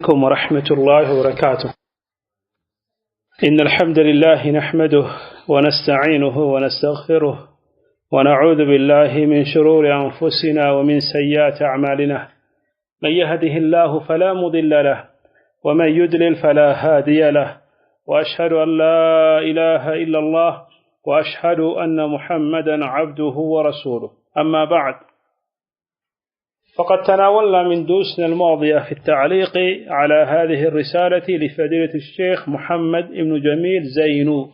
عليكم ورحمة الله وبركاته. إن الحمد لله نحمده ونستعينه ونستغفره ونعوذ بالله من شرور أنفسنا ومن سيئات أعمالنا. من يهده الله فلا مضل له ومن يضلل فلا هادي له، وأشهد أن لا إله إلا الله وأشهد أن محمدا عبده ورسوله. أما بعد، فقد تناولنا من دروسنا الماضية في التعليق على هذه الرسالة لفضيلة الشيخ محمد بن جميل زينو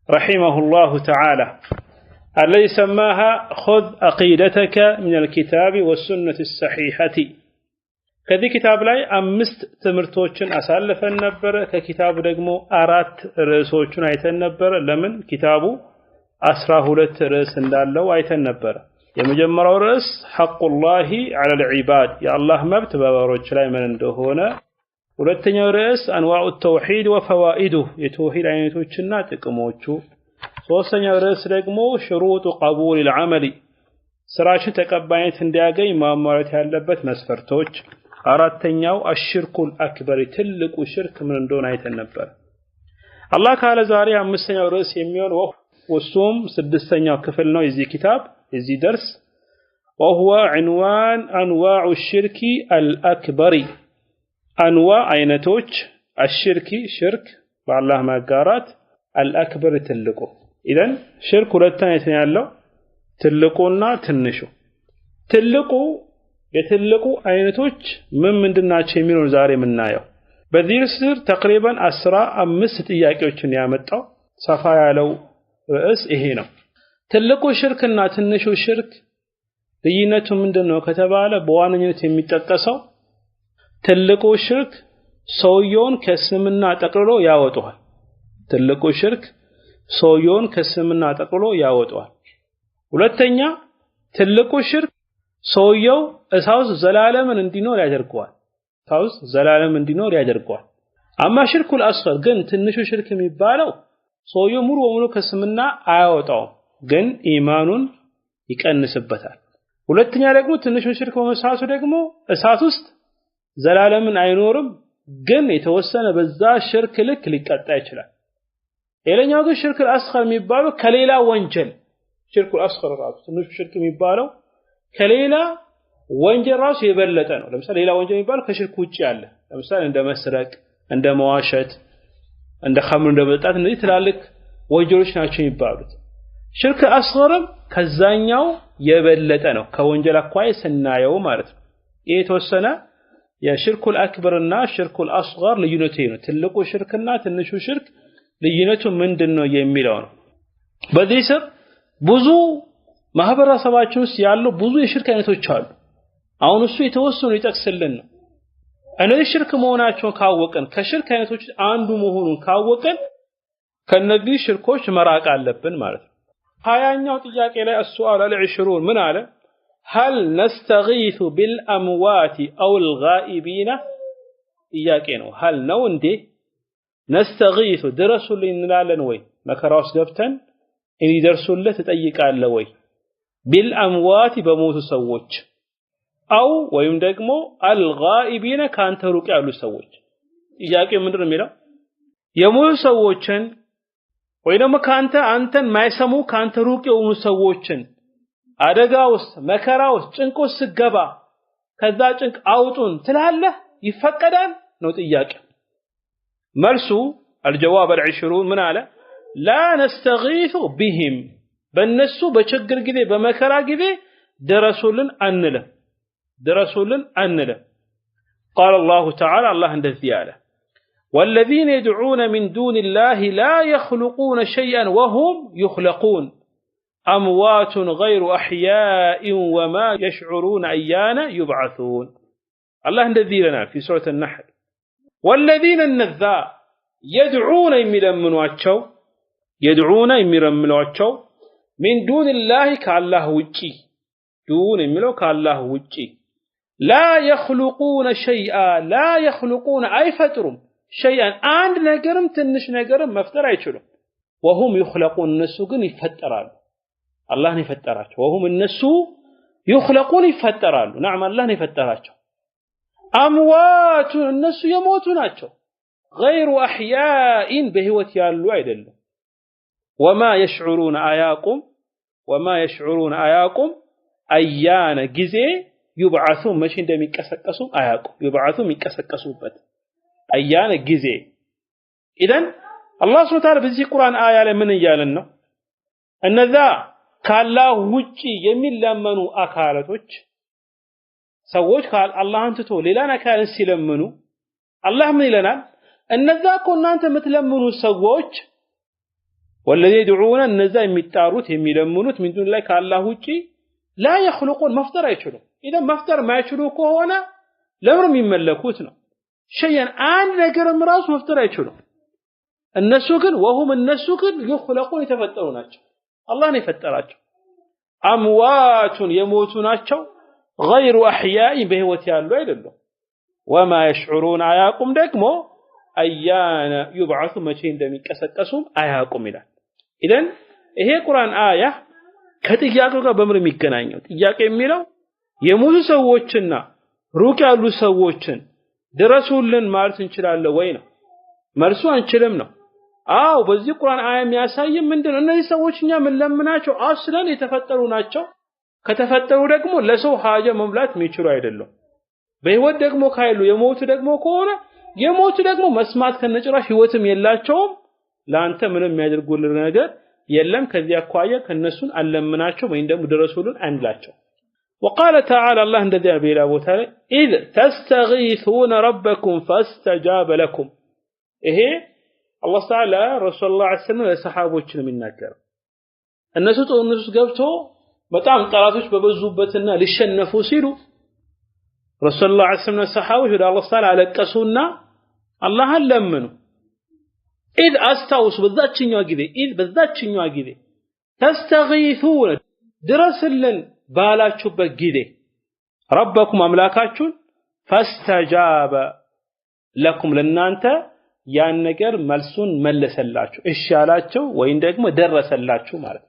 رحمه الله تعالى، الذي سماها خذ عقيدتك من الكتاب والسنة الصحيحة. كذي كتاب لاي أمست تمرتوچن أسالفن نبر، ككتاب دقمو أرات رسوچن أيتن نبر. لمن كتابو 12 رأس እንዳለው አይተን ነበር። የመጀመሪያው ርዕስ ሐቁላሂ ዐለል ዒባድ፣ የአላህ መብት በባሮች ላይ ምን እንደሆነ። ሁለተኛው ርዕስ አንዋዑ ተውሂድ ወፈዋኢዱሁ፣ የተውሂድ አይነቶችና ጥቅሞቹ። ሶስተኛው ርዕስ ደግሞ ሽሩጡ ቀቡል አልዓመል፣ ስራችን ተቀባይነት እንዲያገኝ ማሟላት ያለበት መስፈርቶች። አራተኛው አሽርኩል አክበር፣ ትልቁ ሽርክ ምን እንደሆነ አይተን ነበር። አላህ ካለ ዛሬ አምስተኛው ርዕስ የሚሆን ወሱም ስድስተኛው ክፍል ነው የዚህ ኪታብ የዚህ ደርስ። وهو عنوان انواع الشرك الاكبر، انواع አይነቶች الشرك ሽርክ በአላህ ማጋራት፣ الاكبر ትልቁ። ኢዘን ሽርክ ሁለት አይነት ነው ያለው፣ ትልቁና ትንሹ። ትልቁ የትልቁ አይነቶች ምንድናቸው የሚለው ዛሬ የምናየው። በዚህ ስር ተቅሪበን 15 ጥያቄዎችን ያመጣው ሰፋ ያለው ርዕስ ይሄ ነው። ትልቁ ሽርክና ትንሹ ሽርክ ልዩነቱ ምንድነው ከተባለ በዋነኝነት የሚጠቀሰው ትልቁ ሽርክ ሰውየውን ከእስልምና ጠቅልሎ ያወጣዋል። ትልቁ ሽርክ ሰውየውን ከእስልምና ጠቅልሎ ያወጣዋል። ሁለተኛ ትልቁ ሽርክ ሰውየው እሳት ዘላለምን እንዲኖር ያደርገዋል። እሳት ዘላለም እንዲኖር ያደርገዋል። አማ ሽርኩል አስገር ግን ትንሹ ሽርክ የሚባለው ሰውየው ሙሉ በሙሉ ከእስልምና አያወጣውም፣ ግን ኢማኑን ይቀንስበታል። ሁለተኛ ደግሞ ትንሹ ሽርክ በመሳቱ ደግሞ እሳት ውስጥ ዘላለምን አይኖርም፣ ግን የተወሰነ በዛ ሽርክ ልክ ሊቀጣ ይችላል። ሌላኛው ግን ሽርክ አስገር የሚባለው ከሌላ ወንጀል፣ ሽርክ አስገር ራሱ ትንሹ ሽርክ የሚባለው ከሌላ ወንጀል ራሱ የበለጠ ነው። ለምሳሌ ሌላ ወንጀል የሚባለው ከሽርክ ውጪ ያለ፣ ለምሳሌ እንደ መስረቅ፣ እንደ መዋሸት፣ እንደ ኸምር እንደመጠጣት፣ እነዚህ ትላልቅ ወንጀሎች ናቸው የሚባሉት። ሽርክ አስገርም ከዛኛው የበለጠ ነው ከወንጀል አኳያ ስናየው ማለት ነው። ይሄ የተወሰነ የሽርኩል አክበርና ሽርኩል አስገር ልዩነቱ ነው። ትልቁ ሽርክና ትንሹ ሽርክ ልዩነቱ ምንድነው የሚለው ነው። በዚህ ስር ብዙ ማህበረሰባችን ውስጥ ያሉ ብዙ የሽርክ አይነቶች አሉ። አሁን እሱ የተወሰኑ ይጠቅስልን ነው። እነዚህ ሽርክ መሆናቸውን ካወቅን፣ ከሽርክ አይነቶች አንዱ መሆኑን ካወቅን ከነዚህ ሽርኮች መራቅ አለብን ማለት ነው። 20ኛው ጥያቄ ላይ السؤال ال20 ምን አለ? هل نستغيث بالاموات او الغائبين؟ ጥያቄ ነው። هل ነው እንዴ نستغيث ድረሱልኝ እንላለን ወይ? መከራውስ ገብተን እንዲደርሱለት ተጠይቃለህ ወይ? بالاموات በሞቱ ሰዎች፣ አው ወይም ደግሞ الغائبين ካንተ ሩቅ ያሉ ሰዎች። ጥያቄው ምንድነው የሚለው? የሞቱ ሰዎችን ወይ ደግሞ አንተን ማይሰሙ ካንተ ሩቅ የሆኑ ሰዎችን አደጋ ውስጥ መከራ ውስጥ ጭንቅ ውስጥ ገባ ከዛ ጭንቅ አውጡን ትላለህ? ይፈቀዳል ነው ጥያቄ። መልሱ الجواب ال20 ምን አለ? لا نستغيث بهم፣ በእነሱ በችግር ጊዜ በመከራ ጊዜ ድረሱልን አንልም። قال الله تعالى الله እንደዚህ ያለ والذين يدعون من دون الله لا يخلقون شيئا وهم يخلقون أموات غير أحياء وما يشعرون أيان يبعثون. الله الذي لنا في سورة النحل والذين النذا يدعون يمرمنواتشو من دون الله كالله وجي، دون يملو كالله وجي، لا يخلقون شيئا، لا يخلقون أي فترم شيئا عند ነገርም ትንሽ ነገርም መፍጠር አይችሉም። وهم يخلقون እነሱ ግን ይፈጠራሉ። አላህ ነው የፈጠራቸው። وهم እነሱ يخلقون ይፈጠራሉ። نعم አላህ ነው የፈጠራቸው። አምዋቱ እነሱ የሞቱ ናቸው غير احياء በህይወት ያሉ አይደለም وما يشعرون አያቁም አያነ ጊዜ يبعثون መቼ እንደሚቀሰቀሱ አያቁም يبعثون የሚቀሰቀሱበት አያነ ጊዜ ኢደን አላህ Subhanahu Wa Ta'ala በዚህ ቁርአን አያ ላይ ምን እያለን ነው እነዛ ከአላህ ውጪ የሚለመኑ አካላቶች ሰዎች አላህን ትቶ ሌላን አካልን ሲለምኑ አላህ ምን ይለናል እነዛ እኮ እናንተ የምትለምኑ ሰዎች ወለዚ يدعون እነዛ የሚጣሩት የሚለምኑት ምን ዱን ላይ ከአላህ ውጪ لا يخلقون መፍጠር አይችሉም ኢደን መፍጠር ማይችሉ ከሆነ ለምን የሚመለኩት ነው ሸይን አንድ ነገርም ራሱ መፍጠር አይችሉም እነሱ ግን يخلقون የተፈጠሩ ናቸው አላህ ነው የፈጠራቸው አምዋቱን የሞቱ ናቸው غير احياء በህይወት ያሉ አይደለም وما يشعرون አያቁም ደግሞ አያነ يبعث መቼ እንደሚቀሰቀሱ አያቁም ይላል ኢደን ይሄ ቁርአን አያ ከጥያቄው ጋር በምን የሚገናኘው ጥያቄ የሚለው የሞቱ ሰዎችና ሩቅ ያሉ ሰዎችን ድረሱልን ማለት እንችላለን ወይ ነው መልሱ አንችልም ነው አው በዚህ ቁርአን አያ የሚያሳይ ምንድነው እነዚህ ሰዎች እኛ ምን ለምናቸው አስለን የተፈጠሩ ናቸው ከተፈጠሩ ደግሞ ለሰው ሐጃ መምላት የሚችሉ አይደለም በህይወት ደግሞ ካይሉ የሞቱ ደግሞ ከሆነ የሞቱ ደግሞ መስማት ከነጭራሽ ህይወትም የላቸውም ላንተ ምንም የሚያደርጉልን ነገር የለም ከዚያ አኳያ ከነሱን አለምናቸው ወይም ደግሞ ድረሱልን አንላቸው وقال تعالى الله እንደዚህ በሌላ ቦታ ላይ إذ تستغيثون ربكم فاستجاب لكم ይሄ አላህ ተዓላ ረሱላህ ሰለላሁ ዐለይሂ ወሰለም የሚናገረው እነሱ ጦርነቱ ገብቶ በጣም ጠላቶች በበዙበትና ሊሸነፉ ሲሉ ረሱላህ ሰለላሁ ዐለይሂ ወሰለም ወደ አላህ ተዓላ አለቀሱና አላህን ለምኑ إذ أستوس በዛችኛው ጊዜ تستغيثون ድረስልን ባላችሁበት ጊዜ ربكم አምላካችሁን فاستجاب لكم ለናንተ ያን ነገር መልሱን መለሰላችሁ እሺ አላችሁ ወይን ደግሞ ደረሰላችሁ ማለት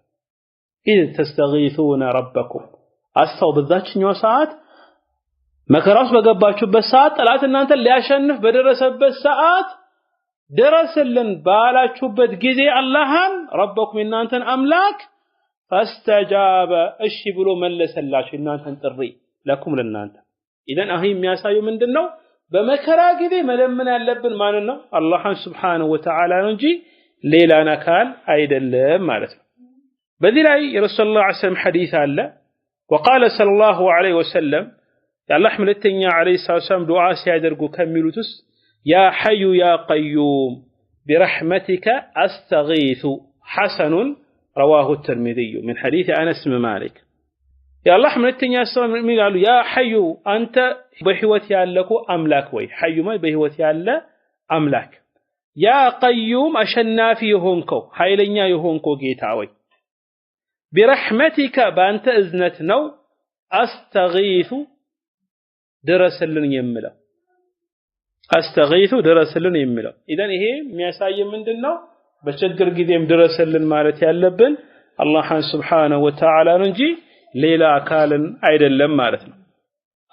إذ تستغيثون ربكم አስተው በዛችኛው ሰዓት መከራስ በገባችሁበት ሰዓት ጠላት እናንተ ሊያሸንፍ በደረሰበት ሰዓት ድረስልን ባላችሁበት ጊዜ አላህን ረበኩም እናንተን አምላክ فاستجاب እሺ ብሎ መለሰላችሁ እናንተን ጥሪ ለኩም ለናንተ ኢደን አሁን የሚያሳየው ምንድነው በመከራ ጊዜ መለመን ያለብን ማን ነው አላህን Subhanahu Wa Ta'ala ነው እንጂ ሌላን አካል አይደለም ማለት ነው በዚህ ላይ የረሱላህ ሰለላሁ ዐለይሂ ወሰለም ሐዲስ አለ وقال صلى الله عليه وسلم የአላህ መልእክተኛ ዐለይሂ ሰላም ዱዓ ሲያደርጉ ከሚሉትስ يا حي يا قيوم برحمتك أستغيث حسن رواه الترمذي من حديث أنس بن مالك يا الله ملتني السلام قالوا يا حي أنت بحوتي لك أملاك وي حي ما بحوتي الله أملاك يا قيوم أشنا في يهونكو حيلنيا يهونكو جيتاوي برحمتك بأنت إذنت نو أستغيث درسلن يملا أستغيث درسلن يملا إذن إيه مياساي ምንድነው በችግር ጊዜም ድረስልን ማለት ያለብን አላህን Subhanahu Wa Ta'ala እንጂ ሌላ አካልን አይደለም ማለት ነው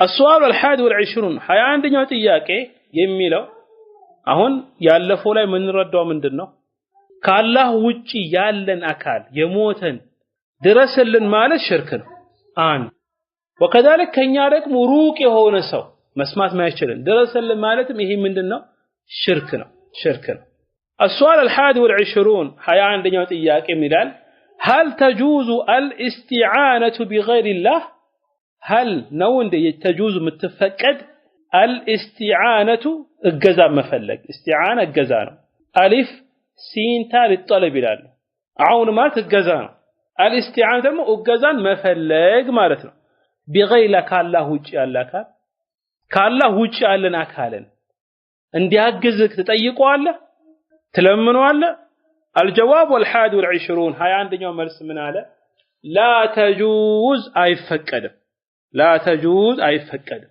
السؤال الحادي والعشرون 21ኛው ጥያቄ የሚለው አሁን ያለፈው ላይ ምንረዳው ምንድነው ከአላህ ውጪ ያለን አካል የሞተን ድረስልን ማለት ሽርክ ነው አንድ وكذلك ከኛ ደግሞ ሩቅ የሆነ ሰው መስማት ማይችልን ድረስልን ማለትም ይሄ ምንድነው ሽርክ ነው السؤال الحادي والعشرون 21ኛው ጥያቄ ይላል هل تجوز الاستعانة بغير الله هل ነው እንደ تجوز متفقد الاستعانة እገዛ መፈለግ استعانة እገዛ ነው አሊፍ ሲንታ ለጠለብ ይላል አሁን ማለት እገዛ ነው الاستعانة ደግሞ እገዛን መፈለግ ማለት ነው بغير ካላህ ውጪ ያላካል ካላህ ውጪ ያለን አካልን እንዲያግዝክ ትጠይቀዋለህ تلمنوا الجواب والحادي والعشرون 21ኛው መልስ ምን አለ لا تجوز አይፈቀድም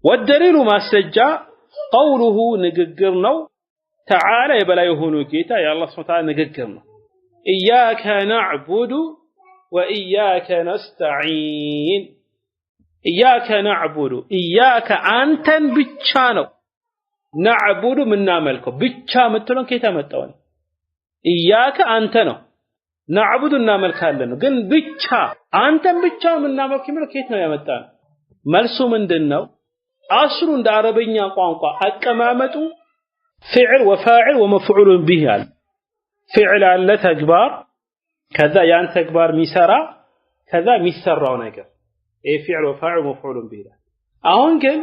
والدليل ማስረጃ قوله ንግግር ነው تعالى የበላይ ሆኖ ጌታ የአላህ Subhanahu Wa Ta'ala ንግግር ነው إياك نعبد وإياك نستعين ኢያከ ነዕቡዱ ኢያከ አንተን ብቻ ነው ነዕቡዱ ምናመልከው ብቻ ምትለው ከየት አመጣው ኢያከ አንተ ነው ነዕቡዱ እናመልካለን ግን ብቻ አንተን ብቻ ምናመልከው የሚለው ከየት ነው ያመጣው መልሱ ምንድነው አስሩ እንደ አረበኛ ቋንቋ አቀማመጡ فعل وفاعل ومفعول به አለ فعل አለ ተግባር ከዛ ያን ተግባር ሚሰራ ከዛ ሚሰራው ነገር ይሄ فعل وفاعل ومفعول به አሁን ግን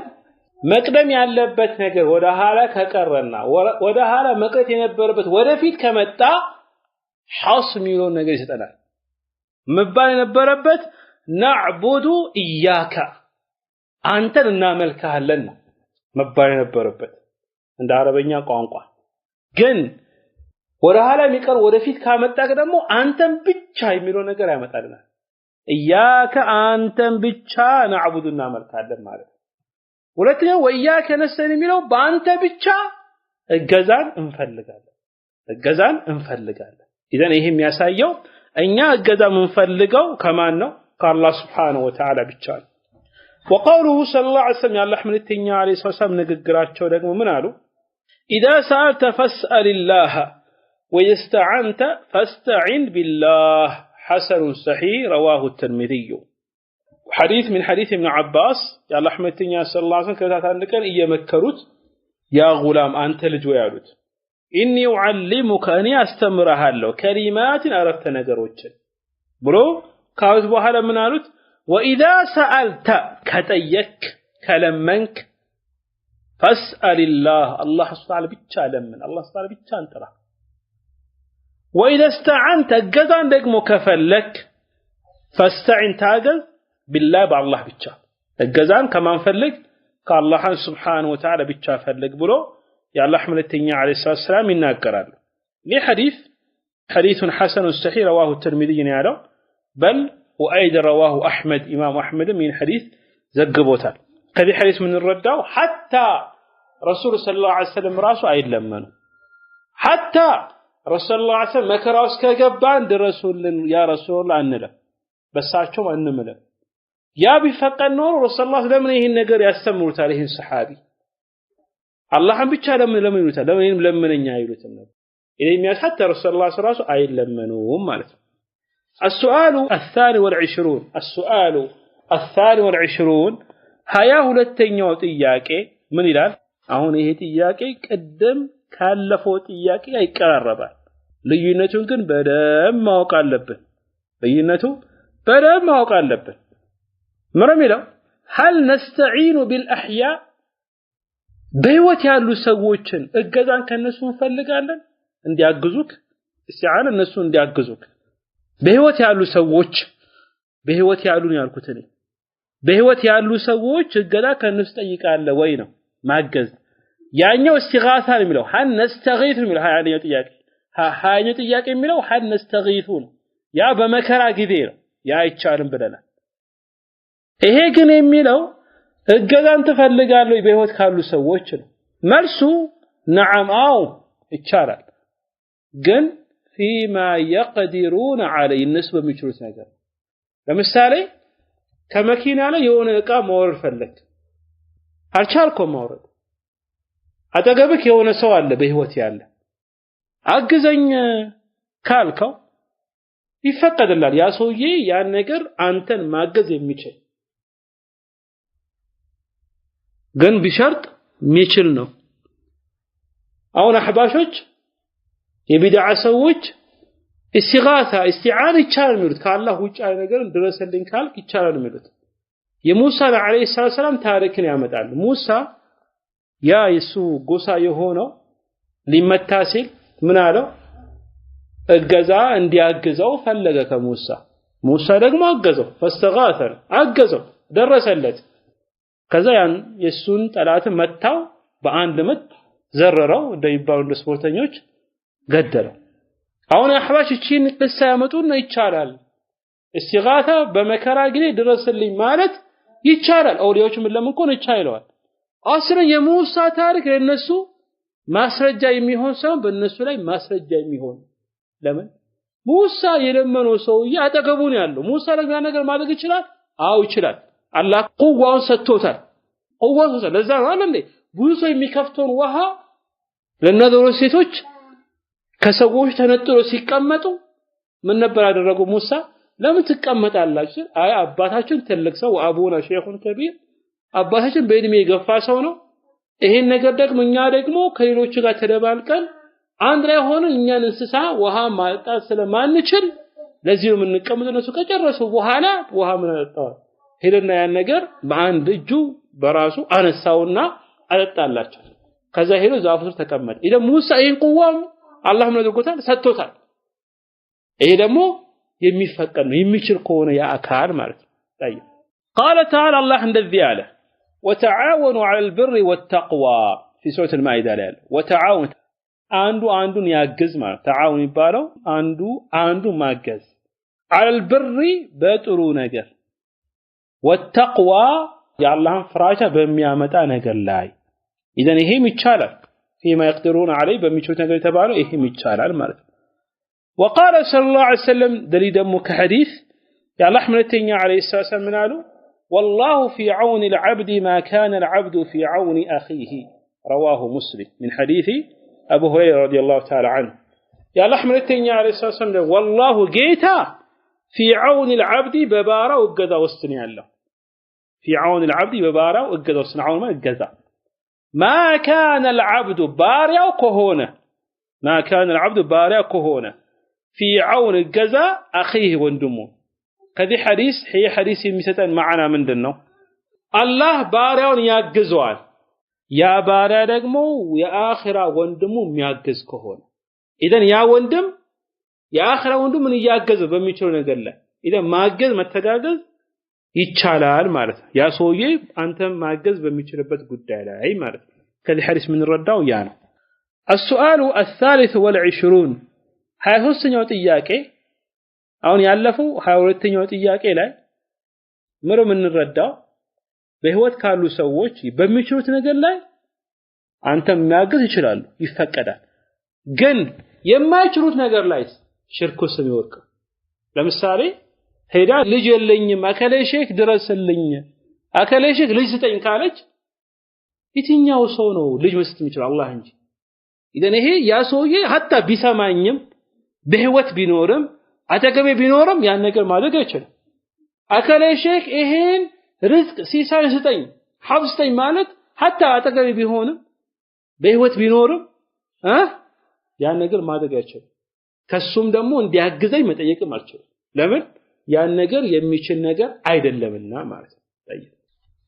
መቅደም ያለበት ነገር ወደ ኋላ ከቀረና ወደ ኋላ መቅረት የነበረበት ወደፊት ከመጣ ሐስም የሚለው ነገር ይሰጣል መባል የነበረበት ነዕቡዱ ኢያከ አንተን እናመልካለን መባል የነበረበት እንደ አረበኛ ቋንቋ ግን ወደ ኋላ የሚቀር ወደፊት ካመጣክ ደግሞ አንተን ብቻ የሚለው ነገር ያመጣልናል ኢያከ አንተን ብቻ ነዕቡዱ እናመልካለን ማለት ሁለተኛው ወኢያከ ነስተዒን የሚለው በአንተ ብቻ እገዛን እንፈልጋለን ኢዘን ይሄ የሚያሳየው እኛ እገዛ የምንፈልገው ከማን ነው ከአላህ Subhanahu Wa Ta'ala ብቻ ነው وقوله صلى الله عليه وسلم الله መልእክተኛ عليه الصلاه والسلام ንግግራቸው ደግሞ ምን አሉ اذا سألت فاسأل الله ويستعنت فاستعن بالله حسن صحيح رواه الترمذي حديث من حديث ابن عباس يا الله መልእክተኛ صلى الله عليه وسلم ከታት አንድ ቀን እየመከሩት ያ ጉላም አንተ ልጅ ወይ አሉት ኢኒ ኡዓሊሙከ እኔ አስተምርሃለሁ ከሊማትን አረፍተ ነገሮችን ብሎ ካውስ በኋላ ምን አሉት وإذا سألت كتيك كلمنك فاسأل الله الله سبحانه وتعالى ብቻ ለምን الله سبحانه وتعالى ብቻ እንጥራ وإذا استعنت እገዛን ደግሞ ከፈለክ فاستعن ታገዝ بالله بالله ብቻ እገዛን ከማን ፈልግ ከአላህ سبحانه وتعالى ብቻ ፈልግ ብሎ የአላህ መልእክተኛ عليه الصلاه والسلام ይናገራሉ ይህ حديث حسن صحيح رواه الترمذي ያለው بل وأيضا رواه أحمد إمام أحمد من حديث زقبوتال كذي حديث من الرداو حتى رسول صلى الله عليه وسلم راسه أيد لمنه حتى رسول الله عليه وسلم مكراس كجبان درسول يا رسول الله أنله بس عشان أنمله يا بفق النور رسول الله لمن يهين نجار يستمر عليه الصحابي الله هم بيتشال لمن يروتال لمن ينايروتال إذا يميز حتى رسول الله صلى الله عليه وسلم أيد لمنه مالته السؤال الثاني والعشرون هيا ሁለተኛው ጥያቄ ምን ይላል አሁን ይሄ ጥያቄ ቀደም ካለፈው ጥያቄ አይቀራረባል ልዩነቱን ግን በደም ማወቅ አለብን ምንም ይላል هل نستعين بالاحياء በህይወት ያሉ ሰዎችን እገዛን ከነሱ እንፈልጋለን እንዲያግዙክ እስቲዓን እነሱ እንዲያግዙክ በህይወት ያሉ ሰዎች በህይወት ያሉ ነው ያልኩት እኔ በህይወት ያሉ ሰዎች እገዛ ከነሱ ጠይቃለ ወይ ነው ማገዝ ያኛው እስቲጋሳ ነው የሚለው ሀን ነስተغيث የሚለው ያኛው ጥያቄ ያኛው ጥያቄ የሚለው ሀን ነስተغيث ነው ያ በመከራ ጊዜ ነው ያ አይቻልም ብለናል ይሄ ግን የሚለው እገዛን ትፈልጋለህ በህይወት ካሉ ሰዎች ነው መልሱ ነዓም አው ይቻላል ግን فيما يقدرون عليه الناس በሚችሉት ነገር ለምሳሌ ከመኪና ላይ የሆነ እቃ ማውረድ ፈለክ አልቻልኩም ማውረድ አጠገብክ የሆነ ሰው አለ በህይወት ያለ አግዘኝ ካልከው ይፈቀድላል ያ ሰውዬ ያን ነገር አንተን ማገዝ የሚችል ግን ቢሸርጥ የሚችል ነው አሁን አህባሾች የቢድዓ ሰዎች እስቲጋሳ እስቲዓን ይቻላል የሚሉት ከአላህ ውጭ ያለ ነገር ድረስልኝ ካልክ ይቻላል የሚሉት የሙሳ አለይሂ ሰላም ታሪክን ያመጣሉ ሙሳ ያ የሱ ጎሳ የሆነው ሊመታ ሲል ምን አለው እገዛ እንዲያግዘው ፈለገ ከሙሳ ደግሞ አገዘው ፈስተጋሳ አገዘው ደረሰለት ከዛ ያን የሱን ጠላት መታው በአንድ ምት ዘረረው እንደይባሉ ስፖርተኞች ገደለው አሁን አህባሽ እቺን ቅሳ ያመጡና ይቻላል እስቲጋታ በመከራ ጊዜ ድረስልኝ ማለት ይቻላል አውሊያዎች ምን ለምንኮን ይቻላል አስረ የሙሳ ታሪክ ለነሱ ማስረጃ የሚሆን ሰው በእነሱ ላይ ማስረጃ የሚሆን ለምን ሙሳ የለመነው ሰው ያጠገቡን ያለው ሙሳ ለኛ ነገር ማድረግ ይችላል አው ይችላል አላህ ቁዋውን ሰጥቶታል ለዛ ነው አይደል ብዙ ሰው የሚከፍተውን ውሃ ለነዘሩ ሴቶች ከሰዎች ተነጥሎ ሲቀመጡ ምን ነበር ያደረገው ሙሳ ለምን ትቀመጣላችሁ አይ አባታችን ትልቅ ሰው አቡና ሼኹን ከቢር አባታችን በእድሜ የገፋ ሰው ነው ይሄን ነገር ደግሞ እኛ ደግሞ ከሌሎች ጋር ተደባልቀን አንድ ላይ ሆነን እኛን እንስሳ ውሃ ማጣት ስለማንችል ለዚህ ነው የምንቀመጠው እነሱ ከጨረሱ በኋላ ውሃ ምን አጣው ሄደና ያን ነገር በአንድ እጁ በራሱ አነሳውና አጠጣላቸው ከዛ ሄዶ ዛፉ ስር ተቀመጠ ይሄ ሙሳ ይሄን ቁዋም አላህ ምን አድርጎታል ሰጥቶታል ይሄ ደግሞ የሚፈቀድ ነው የሚችል ከሆነ ያ አካል ማለት ነው طيب قال تعالى الله እንደዚህ አለ وتعاونوا على البر والتقوى في سورة المائدة ላይ وتعاون አንዱን ያግዝ ማለት ተዓውን ይባላል አንዱ ማገዝ على البر በጥሩ ነገር والتقوى የአላህን ፍራቻ በሚያመጣ ነገር ላይ إذن ይሄም ይቻላል فيما يقدرون عليه በሚችሉት ነገር የተባለው ይሄም ይቻላል ማለት ነው وقال صلى الله عليه وسلم دليل دمه كحديث يا الله حملتين عليه الصلاة والسلام من قالوا والله في عون العبد ما كان العبد في عون أخيه رواه مسلم من حديث أبو هريرة رضي الله تعالى عنه يا الله حملتين عليه الصلاة والسلام والله جيتا في عون العبد ببارة وقذا وستني الله في عون العبد ببارة وقذا وستني عون ما القذا ما كان العبد بارع وكهونة ما كان العبد بارع وكهونة في عون الجزاء أخيه وندمه كذي حديث هي حديث يمسطن معنا ምንድነው الله ባሪያውን ያግዘዋል ያ ባሪያ ደግሞ የአኺራ ወንድሙ የሚያግዝ ከሆነ ኢደን ያ ወንድም የአኺራ ወንድሙን ያገዘ በሚችለው ነገር ላይ ኢደን ማገዝ መተጋገዝ ይቻላል ማለት ነው ያ ሰውዬ አንተም ማገዝ በሚችልበት ጉዳይ ላይ ማለት ነው ከዚህ ሐዲስ ምን ረዳው ያ ነው السؤال الثالث والعشرون 23ኛው ጥያቄ አሁን ያለፈው 22ኛው ጥያቄ ላይ ምን እንረዳው በህይወት ካሉ ሰዎች በሚችሉት ነገር ላይ አንተም ማገዝ ይችላሉ ይፈቀዳል ግን የማይችሉት ነገር ላይ ሽርኩስ የሚወርቅ ለምሳሌ ሄዳ ልጅ የለኝም አከለ ሼክ ድረስልኝ አከለ ሼክ ልጅ ስጠኝ ካለች የትኛው ሰው ነው ልጅ መስጠት የሚችለው አላህ እንጂ ኢደን ይሄ ያ ሰውዬ hatta ቢሰማኝም በህይወት ቢኖርም አጠገቤ ቢኖርም ያን ነገር ማድረግ አይችልም አከለ ሼክ ይሄን ርዝቅ ሲሳይ ስጠኝ ሐብስተኝ ማለት hatta አጠገቤ ቢሆንም በህይወት ቢኖርም ያን ነገር ማድረግ አይችልም ከሱም ደግሞ እንዲያግዘኝ መጠየቅም አልችልም ለምን ያን ነገር የሚችል ነገር አይደለምና ማለት ነው طيب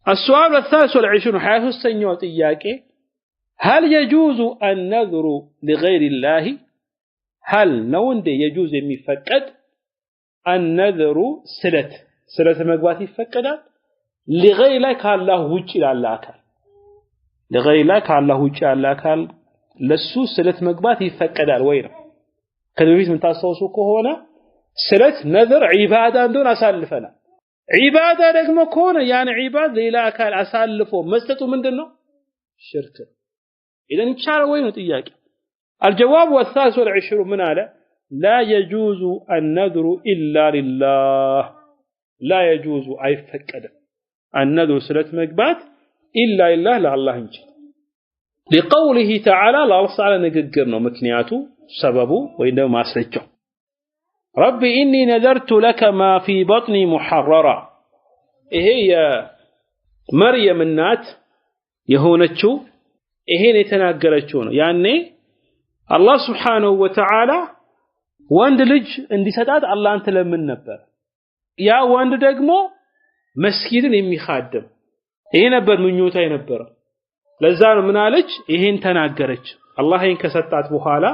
السؤال الثالث والعشرون 23ኛው ጥያቄ هل يجوز النذر لغير الله هل ነው እንደ يجوز የሚፈቀድ النذر ስለት መግባት ይፈቀዳል لغير الله ካላህ ውጪ ላለ አካል لغير الله ካላህ ውጪ ያለ አካል ለሱ ስለት መግባት ይፈቀዳል ወይ ነው ከዚህ ምን ታስታውሱ ከሆነ ስለት ነذር ዒባዳ እንደሆነ አሳልፈናል ዒባዳ ደግሞ ከሆነ ያን ዒባዳ ሌላ አካል አሳልፎ መስጠቱ ምንድነው ሽርክ ኢደን ይቻላል ወይ ነው ጥያቄ الجواب والثالث والعشرون من على لا يجوز النذر إلا لله لا يجوز أي فكد النذر سلة مقبات إلا لله لله انجي لقوله تعالى لا الله تعالى نقرنا مكنياته سببه وإنه ما سرجه ربي إني نذرت لك ما في بطني محررا هي مريم النات يهونتشو ይሄን የተናገረችው ነው ያኔ አላህ Subhanahu Wa Ta'ala ወንድ ልጅ እንዲሰጣት አላህን ተለምን ነበር ያ ወንድ ደግሞ መስጊድን የሚखाደም ይሄ ነበር ምኞታ የነበረው ለዛ ነው ምን አለች ይሄን ተናገረች አላህ ይሄን ከሰጣት በኋላ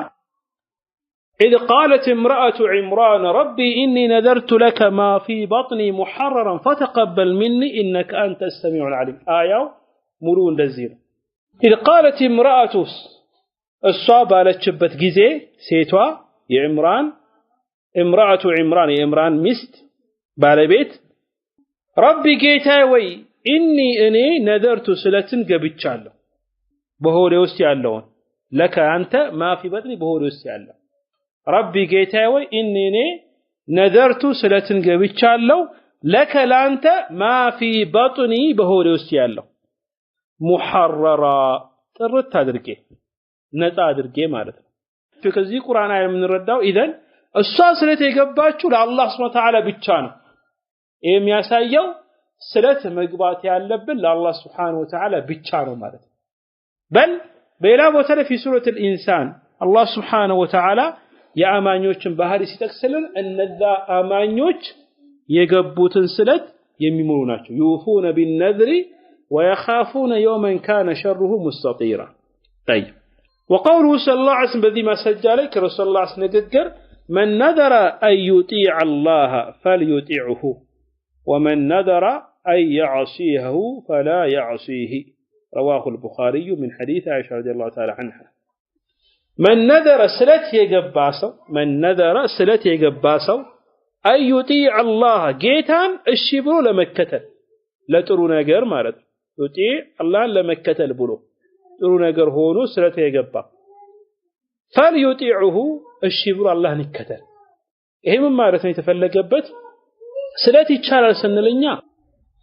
إذ قالت امرأة عمران ربي إني نذرت لك ما في بطني محررا فتقبل مني إنك أنت السميع العليم آية مرون دزير إذ قالت امرأة الصابة لتشبت جزي سيتوا يعمران امرأة عمران يعمران مست بالبيت ربي جيتاوي إني نذرت سلة قبتشالله بهوري وستيالله لك أنت ما في بطني بهوري وستيالله ربي جيتاوي إني نذرت سلة قبتشالله ለከ ላንተ ማ ፊ በጥኒ በሆዴ ውስጥ ያለው ሙሐረራ ጥርት አድርጌ ነፃ አድርጌ ማለት ነው። ከዚህ ቁርአን አያ የምንረዳው ኢዘን እሷ ስለት የገባችው ለአላህ ሱብሓነሁ ወተዓላ ብቻ ነው። የሚያሳየው ስለት መግባት ያለብን ለአላህ ሱብሓነሁ ወተዓላ ብቻ ነው ማለት ነው። በል በሌላ ቦታ ላይ ፊ ሱረቱል ኢንሳን አላህ ሱብሓነሁ ወተዓላ የአማኞችን ባህሪ ሲጠቅስልን እነዛ አማኞች የገቡትን ስለት የሚሞሉ ናቸው። ዩፉነ ቢነዝሪ ወየኻፉነ የውመን ካነ ሸሩሁ ሙስተጢራ። طيب وقوله صلى الله عليه وسلم بذي ما سجى كرسول الله عليه وسلم نذكر من نذر أن يطيع الله فليطيعه ومن نذر أن يعصيه فلا يعصيه رواه البخاري من حديث عائشة رضي الله تعالى عنها. من نذر سلت يقباسو من نذر سلت يقباسو أن يطيع الله جيتان الشبرو لمكتل لا ترون أجر مارد يطيع الله لمكتل بلو ترون أجر هونو سلت يقبا فليطيعه الشبرو الله نكتل إيه من مارد يتفلق بت سلت يتشال سنلنيا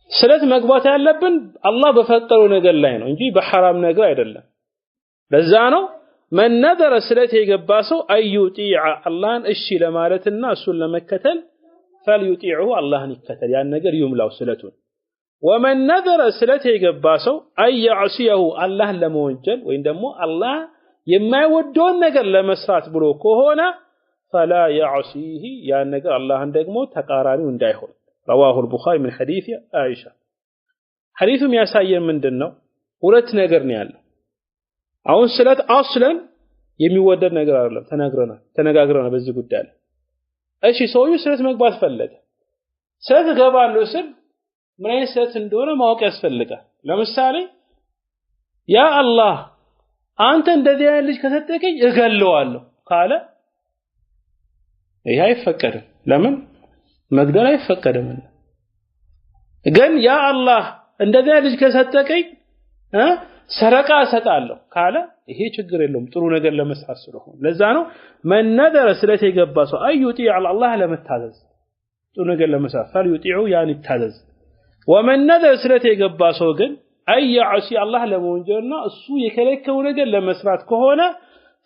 سلت مقبات اللبن الله بفتروا نجر لينو نجي بحرام نجر يدلنا لزانو من نذر سلت يقباسو أن يطيع الله الشي لمالت الناس لمكتل فليطيعه الله نكتل يعني نجر يملأ سلتون. ومن نذر سلت يقباسو أن يعصيه الله لمونجل وإن دمو الله يما يودون نجر لمسرات بلوكو هنا فلا يعصيه يعني نجر الله عندكمو تقاراني وندايهون. رواه البخاري من حديث عائشة. حديث يساير من دنو ሁለት ነገር ነው ያለው። አሁን ስለት አስለን የሚወደድ ነገር አይደለም ተነጋግረናል በዚህ ጉዳይ ላይ። እሺ ሰውዬው ስለት መግባት ፈለገ። ስለት ገባለው ስል ምን አይነት ስለት እንደሆነ ማወቅ ያስፈልጋል። ለምሳሌ ያ አላህ አንተ እንደዚህ አይነት ልጅ ከሰጠከኝ እገለዋለሁ ካለ ይሄ አይፈቀድም። ለምን መግደል አይፈቀድም። ግን ያ አላህ እንደዚህ አይነት ልጅ ከሰጠከኝ ሰረቃ ሰጣለሁ ካለ ይሄ ችግር የለውም ጥሩ ነገር ለመስራት ስለሆነ ለዛ ነው መነደረ ስለት የገባ ሰው አዩጢ አላህ ለመታዘዝ ጥሩ ነገር ለመስራት ፈልዩጢዑ ያን ይታዘዝ። ወመነደረ ስለት የገባ ሰው ግን አያዕሲ አላህ ለመወንጀልና እሱ የከለከው ነገር ለመስራት ከሆነ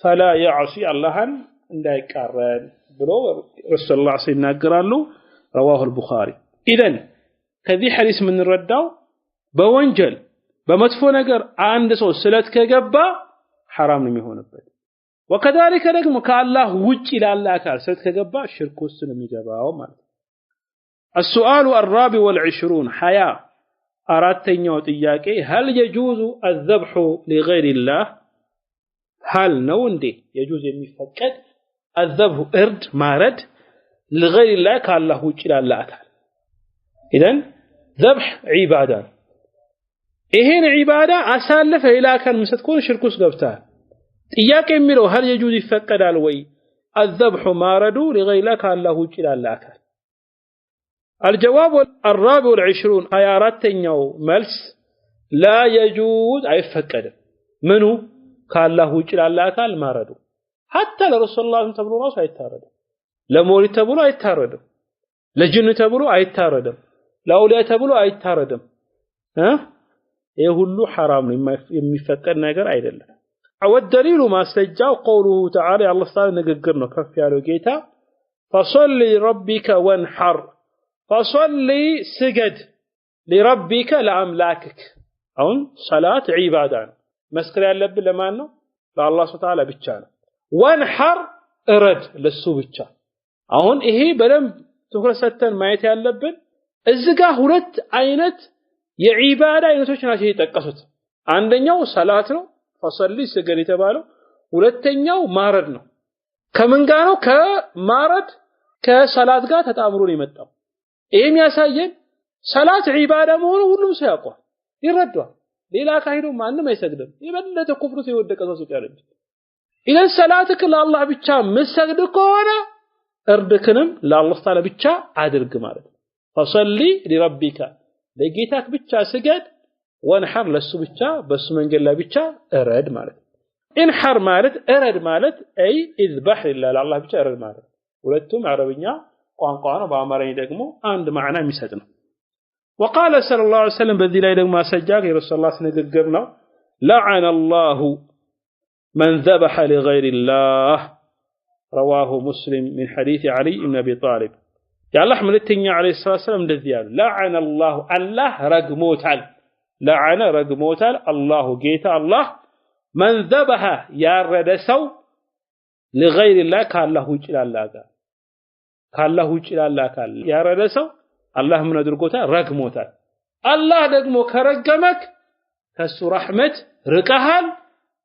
ፈላ ያዕሲ አላህን እንዳይቃረን ብሎ ረሱላህ ሲናገራሉ። رواه البخاري. إذن كذي حديث من الرداو بوانجل بمدفو نقر عند سو سلت كجبا حرام نميهونبت. وكذلك رقم كالله وجه إلى الله كار سلت كجبا شرك السنة مجابا ومال. السؤال الرابع والعشرون حياة أردت نيوت إياك هل يجوز الذبح لغير الله؟ هل نوندي يجوز المفكد الذبح إرد مارد لغير الله كالله وجه إلى الله أكار. إذن ذبح عبادة إهين عبادة أسالف إلى كان مستكون شركوس قبتها إياك يميلو هل يجوز يفقد الوي الذبح ماردو لغير الله كالله وجه إلى الله أكار. الجواب الرابع والعشرون آيارات تنيو ملس لا يجوز يفقد منو كالله وجه إلى الله أكار ماردو حتى لرسول الله تبلو راسه يتاردو لمولي تبلو يتاردو لجن تبلو يتاردو لأولياء تبلو አይታረድም ይሄ ሁሉ حرام የሚፈቀድ ነገር አይደለም። والدليل ማስረጃው قوله تعالى الله تعالى ንግግር ነው ከፍ ያለው ጌታ فصلي ربك وانحر فصلي سجد لربك لأملاكك አሁን ሰላት ዒባዳ ነው መስከር ያለብን ለማን ነው ለአላህ Subhanahu Wa Ta'ala ብቻ ነው وانحر እረድ ለሱ ብቻ አሁን ይሄ በደንብ ትኩረት ሰጥተን ማየት ያለብን እዚህ ጋር ሁለት አይነት የዒባዳ አይነቶች ናቸው የተጠቀሱት። አንደኛው ሰላት ነው ፈሰሊ ስገድ የተባለው፣ ሁለተኛው ማረድ ነው። ከምን ጋር ነው? ከማረድ ከሰላት ጋር ተጣምሮ ነው የመጣው። ይሄም ያሳየን ሰላት ዒባዳ መሆኑ ሁሉም ሰው ያውቃል ይረዳል። ሌላ ካሄዶ ማንም አይሰግድም የበለጠ ኩፍሩ የወደቀ ሰው ሲቀርብ ኢዘን ሰላትክ ለአላህ ብቻ መስገድ ከሆነ እርድክንም ለአላህ ተዓላ ብቻ አድርግ ማለት ነው። فصلي لربك لجيتك بيتشا سجد وانحر لسو بيتشا بس من قال له بيتشا ارد مالت انحر مالت ارد مالت اي اذبح لله الله بيتشا ارد مالت ولتم عربيا ቋንቋ ነው በአማርኛ ደግሞ አንድ ማዕና የሚሰጥ ነው وقال صلى الله عليه وسلم በዚህ ላይ ደግሞ አሰጃግ የረሱላህ ንግግር ነው لعن الله من ذبح لغير الله رواه مسلم من حديث علي بن ابي طالب يا الله ملتኛ عليه الصلاه والسلام እንደዚህ ያሉ لعن الله الله ረግሞታል لعن ረግሞታል الله ጌታ الله من ذبح ያረደ ሰው لغير الله ካላህ ውጭ ላላ ጋር ካላህ ውጭ ላላ ካል ያረደ ሰው አላህ ምን አድርጎታል ረግሞታል አላህ ደግሞ ከረገመክ ከሱ ረህመት ርቀሃል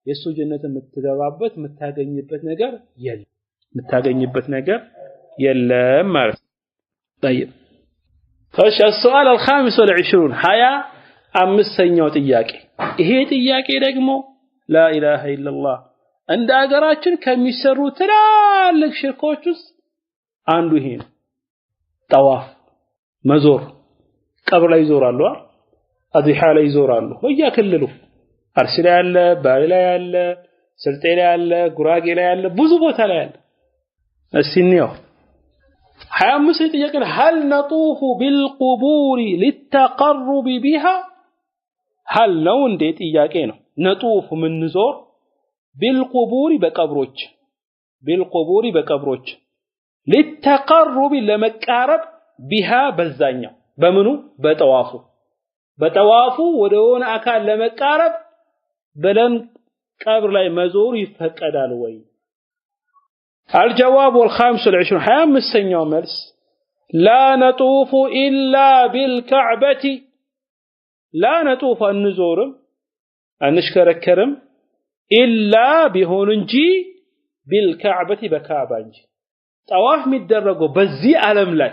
የሱ ጀነት የምትገባበት የምታገኝበት ነገር የለም ማለት طيب فاش السؤال الخامس والعشرون حيا አምስተኛው ጥያቄ ይሄ ጥያቄ ደግሞ لا اله الا الله እንደ ሀገራችን ከሚሰሩ ትላልቅ ሽርኮች ውስጥ አንዱ ይሄ ነው ጠዋፍ መዞር ቀብር ላይ ይዞራሉ አዲሃ ላይ ይዞራሉ በየክልሉ አርሲ ላይ ያለ ባሌ ላይ ያለ ስልጤ ላይ ያለ ጉራጌ ላይ ያለ ብዙ ቦታ ላይ ያለ እስኒዮ 25 ጥያቄን هل نطوف بالقبور للتقرب بها هل ነው እንዴ ጥያቄ ነው نطوف ምንዞር بالقبور በቀብሮች للتقرب ለመቃረብ بها በዛኛው በምኑ በጠዋፉ ወደሆነ አካል ለመቃረብ በለን ቀብር ላይ መዞር ይፈቀዳል ወይ الجواب والخامس والعشرون 25ኛው መልስ لا نطوف إلا بالكعبة لا نطوف እንዞርም አንሽከረከርም إلا ቢሆን እንጂ بالكعبة በካዕባ እንጂ ጠዋፍ የሚደረገው በዚህ ዓለም ላይ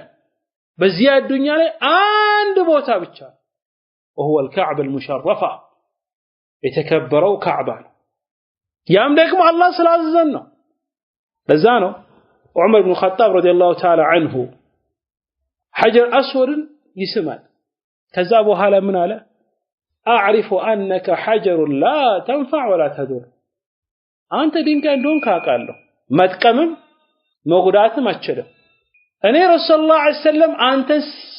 በዚህ አዱኛ ላይ አንድ ቦታ ብቻ وهو الكعبة المشرفة የተከበረው ካዕባ ያም ደግሞ አላህ ስላዘዘን ነው ለዛ ነው ዑመር ኢብኑ ኸጣብ ረዲየላሁ ተዓላ ዐንሁ ሐጀር አስወድን ይስማል ከዛ በኋላ ምን አለ اعرف انك حجر لا تنفع ولا تضر አንተ ድንጋይ እንደሆንክ አውቃለሁ መጥቀምም መጉዳትም አትችልም እኔ ረሱላህ ሰለላሁ ዐለይሂ ወሰለም አንተ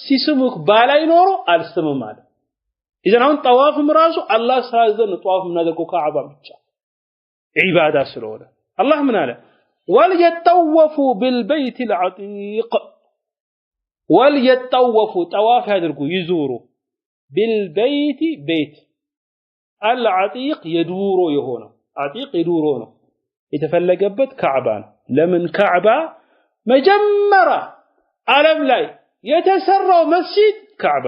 ሲስሙክ ባላይ ኖሮ አልስምም አለ إذن አሁን ጠዋፍም ራሱ አላህ ስላዘዘን ጠዋፍ ምናደርገው ካዕባ ብቻ ዒባዳ ስለሆነ አላህ ምን አለ ወልየጠወፉ بالبيت العتيق ወልየጠወፉ ጠዋፍ ያድርጉ ይዙሩ بالبيت ቤት العتيق የዱሮ የሆነው عتيق የዱሮ ነው የተፈለገበት ካዕባ ነው ለምን ካዕባ መጀመሪያ ዓለም ላይ የተሰራው መስጂድ ካዕባ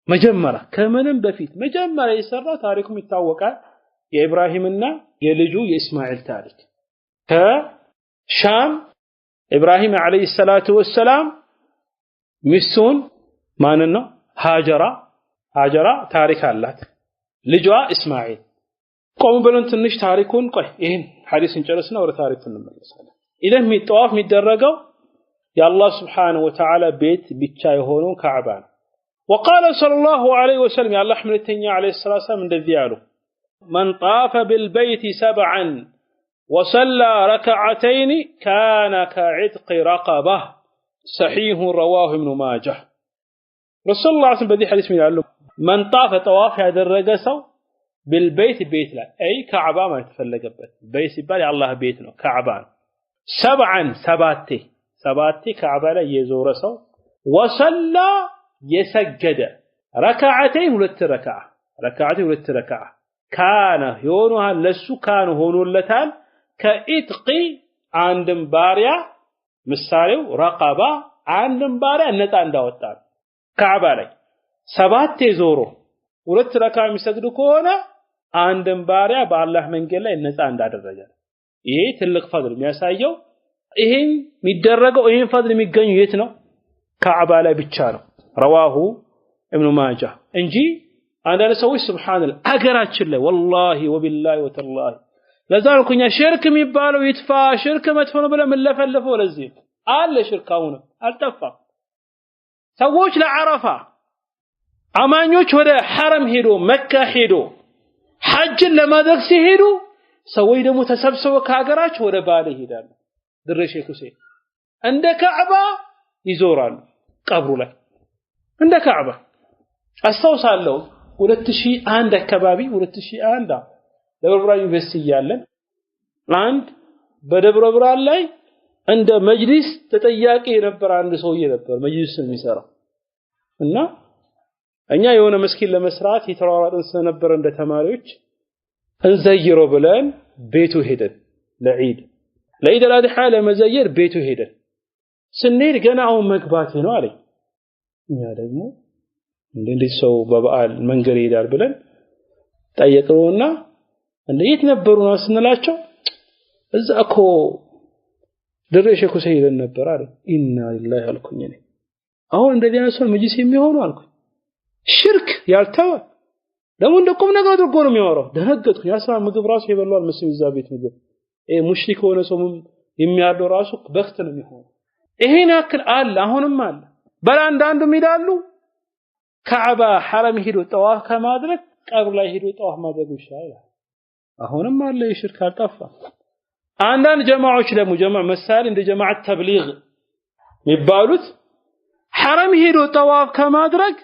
መጀመሪያ ከምንም በፊት መጀመሪያ የሰራው ታሪኩም ይታወቃል የኢብራሂምና የልጁ የእስማኤል ታሪክ ከሻም ኢብራሂም አለይሂ ሰላቱ ወሰላም ሚስቱን ማንን ነው ሃጀራ ታሪክ አላት ልጇ እስማኤል ቆም ብለን ትንሽ ታሪኩን ቆይ ይሄን ሐዲስን ጨርስና ወደ ታሪኩ እንመለሳለን ኢደን ሚጠዋፍ የሚደረገው የአላህ Subhanahu Wa Ta'ala ቤት ብቻ የሆነው ካዕባ ነው وقال صلى الله عليه وسلم يا الله ملتني عليه الصلاه والسلام እንደዚህ ያሉ من طاف بالبيت سبعا وصلى ركعتين كان كعتق رقبه صحيح رواه ابن ماجه رسول الله صلى الله عليه وسلم በዚህ ሐዲስ ይላሉ من طاف طواف ያደረገ ሰው بالبيت بيت لا اي كعبه ما ተፈለገበት ቤት ሲባል የአላህ ቤት ነው ካዕባ سبعا سباتي كعبه ላይ የዞረ ሰው وصلى يسجد ركعتين ሁለት ረካዓ ካነ የሆነው ለሱ ካነ ሆኖለታል ከኢጥቂ አንድም ባሪያ ምሳሌው ረቀባ አንድም ባሪያ ነጣ እንዳወጣ ካዕባ ላይ ሰባት ዞሮ ሁለት ረካዓ የሚሰግዱ ከሆነ አንድም ባሪያ በአላህ መንገድ ላይ ነጣ እንዳደረገ ይሄ ትልቅ ፈድል የሚያሳየው ይሄን የሚደረገው ይሄን ፈድል የሚገኘው የት ነው ካዕባ ላይ ብቻ ነው رواه ابن ماجه እንጂ አንዳንድ ሰዎች ሱብሃንአላህ አገራችን ላይ والله وبالله وتالله ለዛው ኩኛ ሽርክ የሚባለው ይጥፋ ሽርክ መጥፎ ነው ብለን መለፈለፈው ለዚህ አለ ሽርካው ነው አልጠፋም ሰዎች ለዓረፋ አማኞች ወደ ሐረም ሄዶ መካ ሄዶ ሐጅን ለማድረግ ሲሄዱ ሰዎች ደግሞ ተሰብስበው ከሀገራቸው ወደ ባሌ ይሄዳሉ ድሬ ሼክ ሁሴን እንደ ካዕባ ይዞራሉ ቀብሩ ላይ እንደ ካዕባ አስተውሳለሁ 2001 አካባቢ 2001 ደብረ ብርሃን ዩኒቨርሲቲ ያለን አንድ በደብረ ብርሃን ላይ እንደ መጅሊስ ተጠያቂ የነበረ አንድ ሰውዬ ነበር መጅሊስ የሚሰራው እና እኛ የሆነ መስኪን ለመስራት የተሯሯጥን ስለነበረ እንደ ተማሪዎች እንዘይሮ ብለን ቤቱ ሄደን ለዒድ አልአድሃ ለመዘየር ቤቱ ሄደን ስንሄድ ገና አሁን መግባቴ ነው አለኝ እኛ ደግሞ እንዴት ሰው በበዓል መንገድ ይሄዳል ብለን ጠየቅነውና እንዴት ነበሩ ነው ስንላቸው እዛ እኮ ደረሽ እኮ ሰይደን ነበር አለ ኢና ሊላሂ አልኩኝ እኔ አሁን እንደዚህ አይነት ሰው መጅሊስ የሚሆነው አልኩኝ ሽርክ ያልተወ ደግሞ እንደቆም ነገር አድርጎ ነው የሚያወራው ደነገጥኩኝ ያስራ ምግብ ራሱ ይበላል መስጊድ እዛ ቤት ምግብ ሙሽሪክ ሆነ ሰው የሚያርደው ራሱ በክት ነው የሚሆነው ይሄን ያክል አለ አሁንም አለ በአንዳንዱም ይላሉ ካዕባ ሐረም ሄዶ ጠዋፍ ከማድረግ ቀብር ላይ ሄዶ ጠዋፍ ማድረግ ይሻላል አሁንም አለ የሽርክ አልጠፋ አንዳንድ ጀማዓዎች ደግሞ ጀማዓ መሳል እንደ ጀማዓ ተብሊግ የሚባሉት ሐረም ሄዶ ጠዋፍ ከማድረግ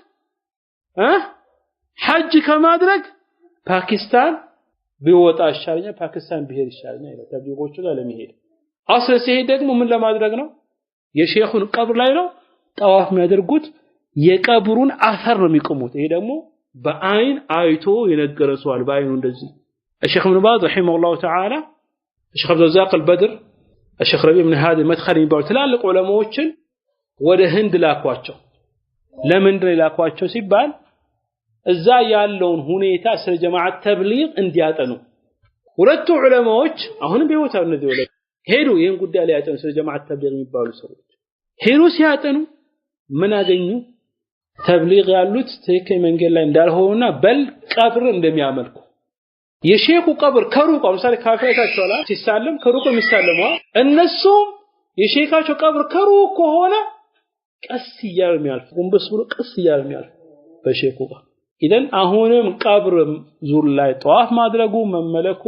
ሐጅ ከማድረግ ፓኪስታን ቢወጣ ይሻለኛል ፓኪስታን ቢሄድ ይሻለኛል ተብሊጎቹ ጋር ለሚሄድ አስለ ሲሄድ ደግሞ ምን ለማድረግ ነው የሼኹን ቀብር ላይ ነው ጠዋፍ የሚያደርጉት የቀብሩን አፈር ነው የሚቆሙት ይሄ ደግሞ በአይን አይቶ የነገረ ሰዋል በአይኑ እንደዚህ الشيخ ابن باز رحمه الله تعالى الشيخ عبد الرزاق البدر الشيخ ربيع بن هادي المدخلي የሚባሉ ትላልቅ ዑለማዎችን ወደ ህንድ ላኳቸው ለምንድን ላኳቸው ሲባል እዛ ያለውን ሁኔታ ስለ ጀማዓት ተብሊግ እንዲያጠኑ ሁለቱ ዑለማዎች አሁንም በህይወታው እነዚህ ወለ ሄዱ ይሄን ጉዳይ ላይ ያጠኑ ስለ ጀማዓት ተብሊግ የሚባሉ ሰዎች ሄዱ ሲያጠኑ ምን አገኙ ተብሊግ ያሉት ትክክል መንገድ ላይ እንዳልሆነና በል ቀብር እንደሚያመልኩ የሼኹ ቀብር ከሩቅ ለምሳሌ ካፍራታቸውላ ሲሳለም ከሩቅ የሚሳለሙ እነሱ የሼኻቸው ቀብር ከሩቅ ከሆነ ቀስ ይያል የሚያልፍ ጉንበስ ብሎ ቀስ ይያል የሚያልፍ በሼኹ ጋር ኢደን አሁንም ቀብር ዙር ላይ ጠዋፍ ማድረጉ መመለኩ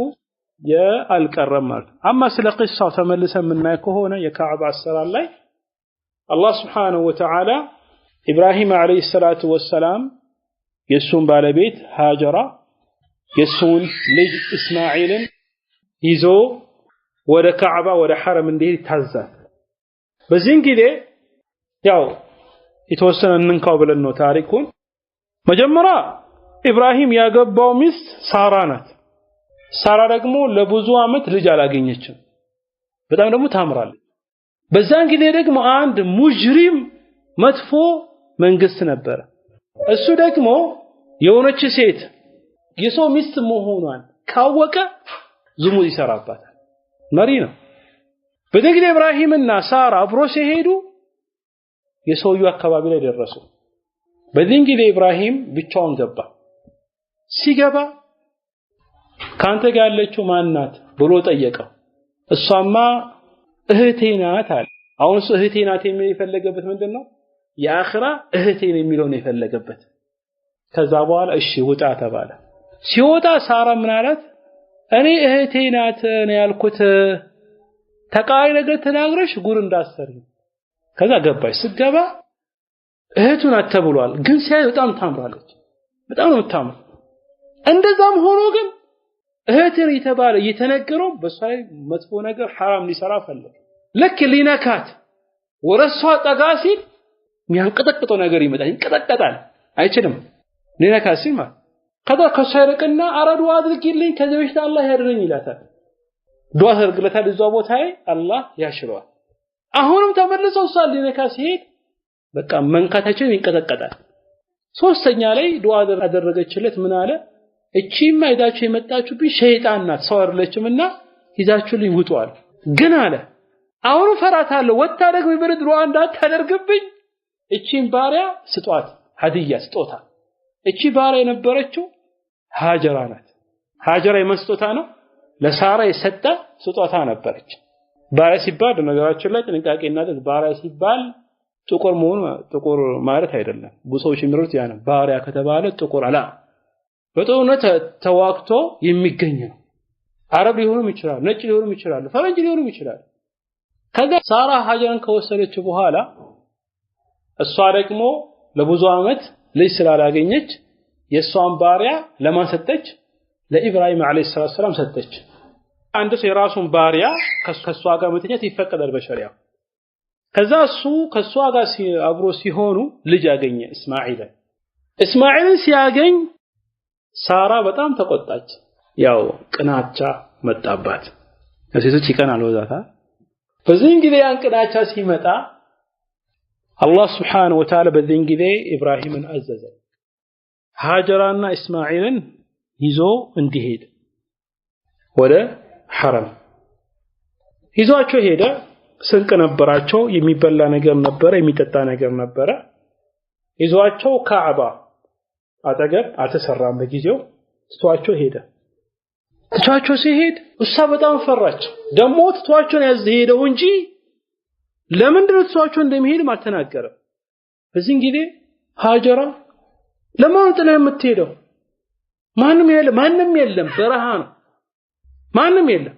ያልቀረም ማለት አማ ስለ ቂሳው ተመልሰን ምናይ ከሆነ የካዕባ አሰራር ላይ አላህ Subhanahu Wa Ta'ala ኢብራሂም አለይሂ ሰላቱ ወሰላም የሱን ባለቤት ሃጀራ የሱን ልጅ እስማኤልን ይዞ ወደ ካዕባ ወደ ሐረም እንዲሄድ ታዛል በዚህን ጊዜ ያው የተወሰነ እንንካው ብለን ነው ታሪኩን መጀመሪያ ኢብራሂም ያገባው ሚስት ሳራ ናት ሳራ ደግሞ ለብዙ አመት ልጅ አላገኘችም በጣም ደግሞ ታምራለች በዛን ጊዜ ደግሞ አንድ ሙጅሪም መጥፎ መንግስት ነበር እሱ ደግሞ የሆነች ሴት የሰው ሚስት መሆኗን ካወቀ ዝሙት ይሰራባታል መሪ ነው በደግሞ ኢብራሂምና ሳራ አብሮ ሲሄዱ የሰውየው አካባቢ ላይ ደረሱ በዚህን ጊዜ ኢብራሂም ብቻውን ገባ ሲገባ ካንተ ጋር ያለችው ማን ናት ብሎ ጠየቀው እሷማ እህቴ ናት አለ አሁን እሱ እህቴ ናት የሚል የፈለገበት ምንድነው የአኺራ እህቴ ነው የሚለው ነው የፈለገበት ከዛ በኋላ እሺ ውጣ ተባለ ሲወጣ ሳራ ምን አላት እኔ እህቴ ናት ነው ያልኩት ተቃይ ነገር ተናግረሽ ጉር እንዳሰሪ ከዛ ገባሽ ስገባ እህቱ ናት ተብሏል ግን ሲያይ በጣም ታምራለች በጣም ነው ታምር እንደዛም ሆኖ ግን እህቴ የተባለ የተነገረው በሷ ላይ መጥፎ ነገር حرام ሊሰራ ፈለገ ለክ ሊነካት ወረሷ ጠጋሲል የሚያንቀጠቅጠው ነገር ይመጣል ይንቀጠቀጣል አይችልም ሊነካት ሲል ማለት ከዛ ከሰረቀና አረዱ አድርጊልኝ ከዚህ በፊት አላህ ያድርኝ ይላታል ዱዓ አድርግለታል እዛው ቦታዬ አላህ ያሽለዋል አሁንም ተመልሰው ሳል ሊነካት ሲሄድ በቃ መንካታቸው ይንቀጠቀጣል ሶስተኛ ላይ ዱዓ አደረገችለት ምን አለ እቺማ ይዳችሁ የመጣችሁ ሸይጣን ናት ሰው አይደለችምና ይዛችሁልኝ ውጧል ግን አለ አሁን ፈራታለሁ ወጣ ደግሞ ይበረድ ዱዓ እንዳታደርግብኝ እቺን ባሪያ ስጧት ሀዲያ ስጦታ እቺ ባሪያ የነበረችው ሃጀራ ናት ሃጀራ የመስጦታ ነው ለሳራ የሰጠ ስጦታ ነበረች ባሪያ ሲባል ነገራችን ላይ ጥንቃቄ እናድርግ ባሪያ ሲባል ጥቁር መሆኑ ጥቁር ማለት አይደለም ብዙዎች የሚሉት ያ ነው ባሪያ ከተባለ ጥቁር አላ በጦርነት ተዋክቶ የሚገኝ ነው አረብ ሊሆንም ይችላል ነጭ ሊሆንም ይችላል ፈረንጅ ሊሆንም ይችላል ከዛ ሳራ ሃጀራን ከወሰደች በኋላ እሷ ደግሞ ለብዙ ዓመት ልጅ ስላላገኘች የሷን ባሪያ ለማን ሰጠች? ለኢብራሂም አለይሂ ሰላም ሰጠች። አንድ ሰው የራሱን ባሪያ ከሷ ጋር መተኛት ይፈቀዳል በሸሪዓ። ከዛ እሱ ከሷ ጋር አብሮ ሲሆኑ ልጅ ያገኘ እስማኤልን ሲያገኝ ሳራ በጣም ተቆጣች። ያው ቅናቻ መጣባት። ሴቶች ይቀናሉ ወዛታ። በዚህን ጊዜ ያን ቅናቻ ሲመጣ አላህ Subhanahu Wa Ta'ala በዚህን ጊዜ ኢብራሂምን አዘዘ ሃጀራና እስማኤልን ይዞ እንዲሄድ ወደ ሐረም ይዟቸው ሄደ። ስንቅ ነበራቸው፣ የሚበላ ነገር ነበረ፣ የሚጠጣ ነገር ነበረ። ይዟቸው ካዕባ አጠገብ አልተሰራም በጊዜው ትቷቸው ሄደ። ትቷቸው ሲሄድ እሷ በጣም ፈራች። ደሞ ትቷቸውን ያዘሄደው እንጂ ለምንድን ነው ትቷቸው እንደሚሄድ አልተናገረም። በዚህን ጊዜ ሃጀራ ለማን ጥለህ የምትሄደው? ማንም የለም፣ በረሃ ነው፣ ማንም የለም፣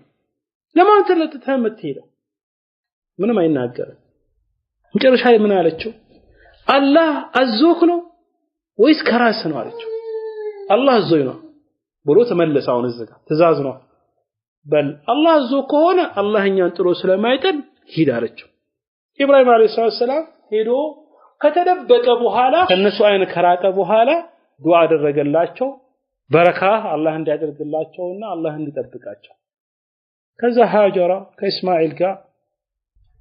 ለማን ጥለህ የምትሄደው? ምንም አይናገርም። መጨረሻ ላይ ምን አለችው? አላህ አዞክ ነው ወይስ ከራስ ነው አለችው። አላህ አዞኝ ነው ብሎ ተመለሰ። አሁን እዚህ ጋር ትእዛዝ ነው። በል አላህ አዞ ከሆነ አላህ እኛን ጥሎ ስለማይጥል ሂድ አለችው። ኢብራሂም አለይሂ ሰላም ሄዶ ከተደበቀ በኋላ ከነሱ አይን ከራቀ በኋላ ዱዓ አደረገላቸው፣ በረካ አላህ እንዲያደርግላቸውና አላህ እንዲጠብቃቸው። ከዛ ሃጀራ ከእስማኤል ጋር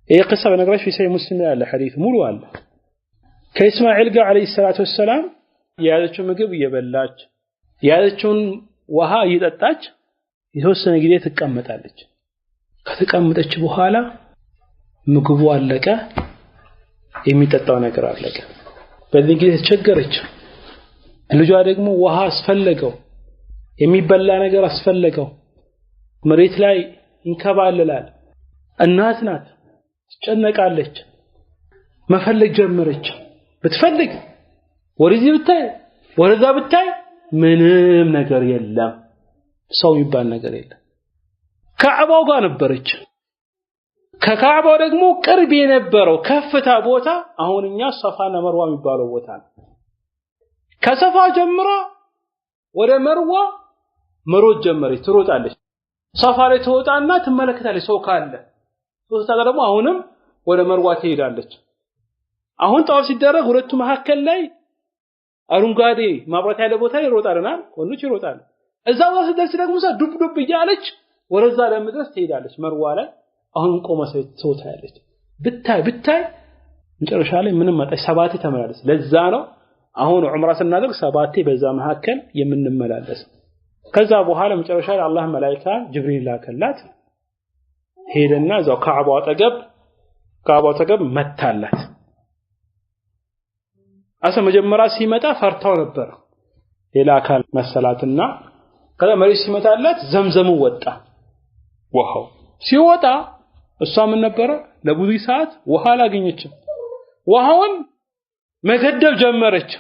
የቅሳ በነገራችን في ሙስሊም ያለ ሐዲስ ሙሉ አለ። ከእስማኤል ጋር አለይሂ ሰላቱ ወሰለም ያለችው ምግብ እየበላች ያለችውን ውሃ እየጠጣች የተወሰነ ጊዜ ትቀመጣለች። ከተቀመጠች በኋላ ምግቡ አለቀ፣ የሚጠጣው ነገር አለቀ። በዚህ ጊዜ ተቸገረች። ልጇ ደግሞ ውሃ አስፈለገው፣ የሚበላ ነገር አስፈለገው። መሬት ላይ እንከባለላል። እናት ናት፣ ትጨነቃለች። መፈለግ ጀመረች። ብትፈልግ ወደዚህ ብታይ ወደዛ ብታይ ምንም ነገር የለም፣ ሰው ይባል ነገር የለም። ካዕባው ጋር ነበረች። ከካዕባው ደግሞ ቅርብ የነበረው ከፍታ ቦታ አሁንኛ ሶፋና መርዋ የሚባለው ቦታ ነው። ከሶፋ ጀምራ ወደ መርዋ መሮጥ ጀመረች፣ ትሮጣለች። ሶፋ ላይ ትወጣና ትመለከታለች ሰው ካለ። ሶስታ ደግሞ አሁንም ወደ መርዋ ትሄዳለች። አሁን ጣው ሲደረግ ሁለቱ መካከል ላይ አሩንጋዴ ማብራት ያለ ቦታ ይሮጣልና ወንዶች ይሮጣሉ። እዛው ጋር ስትደርስ ደግሞ ዱብ እያለች ወደዛ ለመድረስ ትሄዳለች። መርዋ ላይ አሁን ቆማ ሰውታ ያለች ብታይ መጨረሻ ላይ ምንም መጣች። ሰባቴ ተመላለስ። ለዛ ነው አሁን ዑምራ ስናደርግ ሰባቴ በዛ መካከል የምንመላለስ። ከዛ በኋላ መጨረሻ ላይ አላህ መላእክታ ጅብሪል ላከላት። ሄደና እዛው ካዕባው አጠገብ መታላት። መጀመሪያ ሲመጣ ፈርታው ነበር፣ ሌላ አካል መሰላትና ከዛ መሬት ሲመታላት ዘምዘሙ ወጣ። ውሃው ሲወጣ እሷ ምን ነበረ ለብዙ ሰዓት ውሃ አላገኘችም። ውሃውን መገደብ ጀመረች።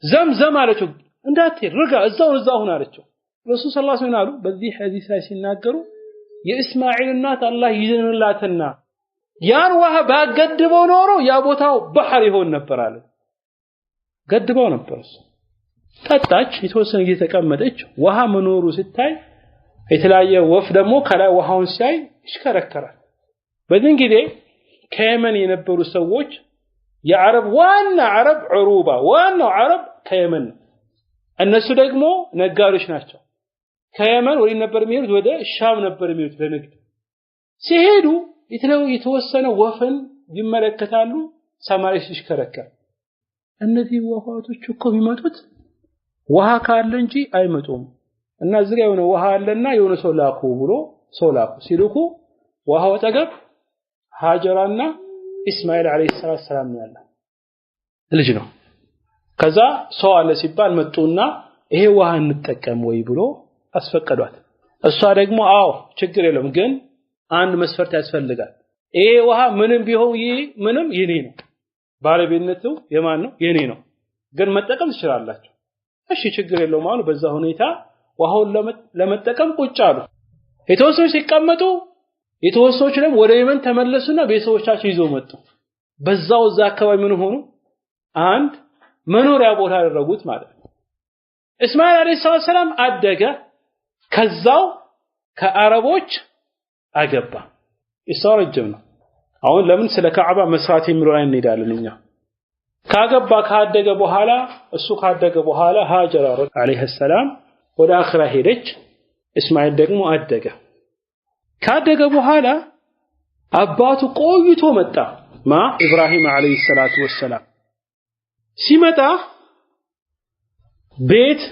ዘምዘም አለችው፣ እንዳትሄድ ርጋ፣ እዛው ሁን አለችው። ረሱል ሰለላሁ ዐለይሂ ወሰለም በዚህ ሐዲስ ላይ ሲናገሩ የእስማኤል እናት አላህ ይዘንላትና ያን ውሃ ባገድበው ኖሮ ያ ቦታው ባህር ይሆን ነበር አለ። ገድበው ነበር። ጠጣች፣ የተወሰነ ጊዜ ተቀመጠች። ውሃ መኖሩ ሲታይ የተለያየ ወፍ ደግሞ ከላይ ውሃውን ሲያይ ይሽከረከራል። በዚህ ጊዜ ከየመን የነበሩ ሰዎች የአረብ ዋና አረብ ዑሩባ ዋናው አረብ ከየመን ነው። እነሱ ደግሞ ነጋዴዎች ናቸው። ከየመን ወደ ነበር የሚሄዱት ወደ ሻም ነበር የሚሄዱት ለንግድ። ሲሄዱ የተወሰነ ወፍን ይመለከታሉ፣ ሰማይ ሲሽከረከር። እነዚህ ወፋቶች እኮ የሚመጡት ውሃ ካለ እንጂ አይመጡም። እና እዚህ ጋር የሆነ ውሃ አለና የሆነ ሰው ላኩ ብሎ ሰው ላኩ። ሲልኩ ውሃው አጠገብ ሃጀራና እስማኤል አለይሂ ሰላም ያለ ልጅ ነው። ከዛ ሰው አለ ሲባል መጡና ይሄ ውሃ እንጠቀም ወይ ብሎ አስፈቀዷት። እሷ ደግሞ አዎ ችግር የለም ግን አንድ መስፈርት ያስፈልጋል። ይሄ ውሃ ምንም ቢሆን ምንም የኔ ነው፣ ባለቤትነቱ የማን ነው? የኔ ነው፣ ግን መጠቀም ትችላላችሁ። እሺ ችግር የለውም አሉ። በዛ ሁኔታ ውሃውን ለመጠቀም ቁጭ አሉ። የተወሰኑ ሲቀመጡ የተወሰኑት ደግሞ ወደ የመን ተመለሱና ቤተሰቦቻቸው ይዘው መጡ። በዛው እዛ አካባቢ ምን ሆኑ? አንድ መኖሪያ ቦታ ያደረጉት ማለት ነው እስማኤል አለይሂ ሰላም አደገ ከዛው ከአረቦች አገባ ይሳረጅም ነው አሁን ለምን ስለ ካዕባ መስራት የሚለው ላይ እንሄዳለን እኛ ካገባ ካደገ በኋላ እሱ ካደገ በኋላ ሃጀር አለይሂ ሰላም ወደ አኺራ ሄደች እስማኤል ደግሞ አደገ ካደገ በኋላ አባቱ ቆይቶ መጣ ማ ኢብራሂም አለይሂ ሰላቱ ወሰለም ሲመጣ ቤት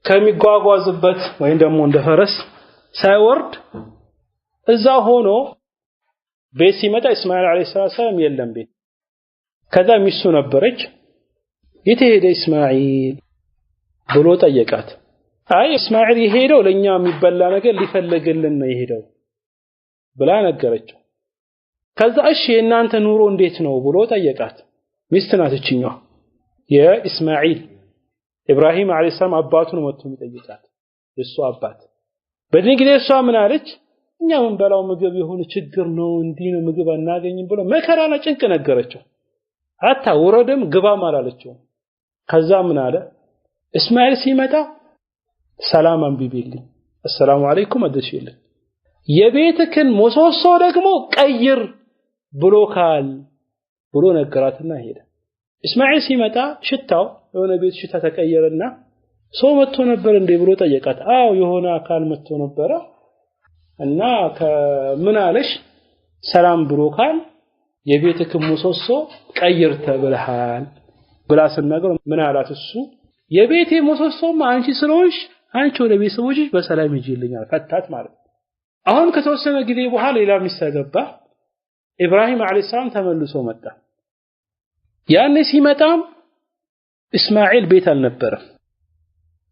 ከሚጓጓዝበት ወይ ደግሞ እንደ ፈረስ ሳይወርድ እዛ ሆኖ ቤት ሲመጣ እስማኤል አለይሂ ሰላም የለም ቤት ከዛ ሚስቱ ነበረች የት ሄደ እስማኤል ብሎ ጠየቃት አይ እስማኤል የሄደው ለኛ የሚበላ ነገር ሊፈልግልን ነው የሄደው ብላ ነገረችው ከዛ እሺ እናንተ ኑሮ እንዴት ነው ብሎ ጠየቃት ሚስት ናት እቺኛው የእስማኤል ኢብራሂም አለይሂ ሰላም አባቱን መጥቶ የሚጠይቃት የሱ አባት በዚህ ጊዜ እሷ ምን አለች እኛ ምን በላው ምግብ ይሁን ችግር ነው እንዲህ ነው ምግብ አናገኝም ብሎ መከራና ጭንቅ ነገረችው አታ ወረደም ግባም አላለችው ከዛ ምን አለ እስማኤል ሲመጣ ሰላም አንብቢልኝ አሰላሙ አለይኩም አድርሽልኝ የቤትክን ምሰሶ ደግሞ ቀይር ብሎካል ብሎ ነገራትና ሄደ እስማኤል ሲመጣ ሽታው የሆነ ቤት ሽታ ተቀየረና ሰው መጥቶ ነበር እንዴ ብሎ ጠየቃት አው የሆነ አካል መጥቶ ነበር እና ከምን አለሽ ሰላም ብሎካል የቤትክን ምሰሶ ቀይር ተብለሃል ብላ ስናገር ምን አላት እሱ የቤቴ ምሰሶማ አንቺ ስለሆንሽ አንቺ ወደ ቤተሰቦችሽ በሰላም ይጂልኛል ፈታት ማለት አሁን ከተወሰነ ጊዜ በኋላ ሌላ ሚስት አገባ ኢብራሂም አለይሂ ሰላም ተመልሶ መጣ ያኔ ሲመጣም እስማኤል ቤት አልነበረም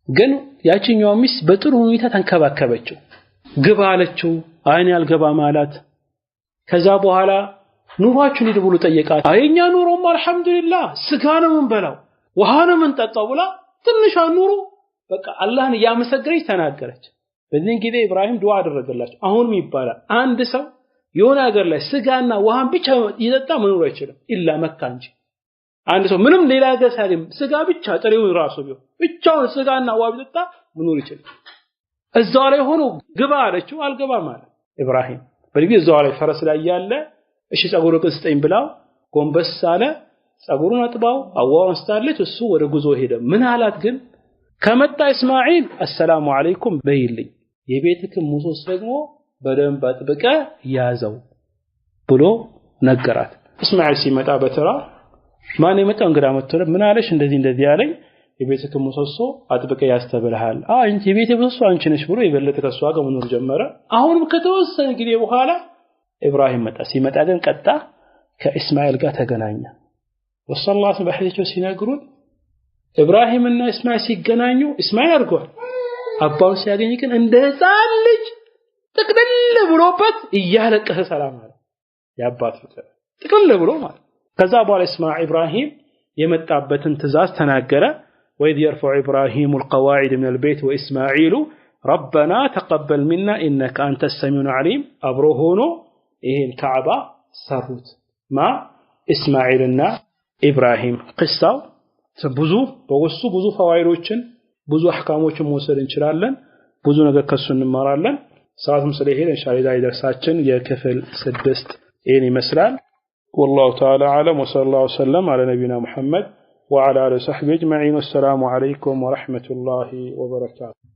ግን ያቺኛው ሚስት በጥሩ ሁኔታ ተንከባከበችው ግባ አለችው አይን ያልገባ ማለት ከዛ በኋላ ኑሯችሁ ሊድ ብሎ ጠየቃት አይኛ ኑሮም አልহামዱሊላህ ስጋ ነው እንበላው ውሃ ነው እንጠጣው ብላ ትንሽ ኑሮ በቃ አላህን ያመሰገረች ተናገረች በዚህ ጊዜ ኢብራሂም ዱዓ አደረገላቸው አሁንም ይባላል አንድ ሰው የሆነ ሀገር ላይ ስጋና ውሃን ብቻ ይጠጣ መኖር አይችልም ኢላ መካ እንጂ አንድ ሰው ምንም ሌላ ሀገር ሳይም ስጋ ብቻ ጥሬውን ራሱ ቢሆን ብቻውን ስጋና ውሃ ቢጠጣ መኖር ይችላል እዛው ላይ ሆኖ ግባ አለችው አልገባ ማለት ኢብራሂም በልጊዜ እዛው ላይ ፈረስ ላይ ያለ እሺ ጸጉሩን ስጠኝ ብላው ጎንበስ አለ ጸጉሩን አጥባው አዋውን ስታለች እሱ ወደ ጉዞ ሄደ ምን አላት ግን ከመጣ እስማኤል አሰላሙ አለይኩም በይልኝ የቤትክን ምሰሶ ደግሞ በደንብ አጥብቀ ያዘው ብሎ ነገራት እስማኤል ሲመጣ በተራ ማን የመጣው እንግዳ መጥቶ ምን አለሽ እንደዚህ ያለኝ የቤትክን ምሰሶ አጥብቀ ያስተብልሃል አንቺ የቤቴ ምሰሶ አንቺ ነሽ ብሎ የበለጠ ከሷ ጋር መኖር ጀመረ አሁንም ከተወሰነ ጊዜ በኋላ ኢብራሂም መጣ ሲመጣ ግን ቀጣ ከእስማኤል ጋር ተገናኘ ወሰላቱ በሐዲሱ ሲነግሩን ኢብራሂም እና እስማኤል ሲገናኙ እስማኤል አርጓል አባው ሲያገኝ ግን እንደ ህፃን ልጅ ጥቅልል ብሎበት እያለቀሰ ሰላም አለ ያባት ፍቅር ጥቅልል ብሎ ማለት ከዛ በኋላ እስማኤል ኢብራሂም የመጣበትን ትእዛዝ ተናገረ وإذ يرفع إبراهيم القواعد من البيت وإسماعيل ربنا تقبل منا إنك أنت السميع العليم أبروهونو إيه الكعبة سروت مع إسماعيلنا إبراهيم قصة ብዙ ፈዋይዶችን ብዙ አህካሞችን መውሰድ እንችላለን ብዙ ነገር ከሱ እንማራለን ሰዓቱም ስለሄደ ኢንሻአላህ ይደርሳችን የክፍል 6 ይሄን ይመስላል والله تعالى اعلم وصلى الله وسلم على نبينا محمد وعلى اله وصحبه اجمعين والسلام عليكم ورحمة الله وبركاته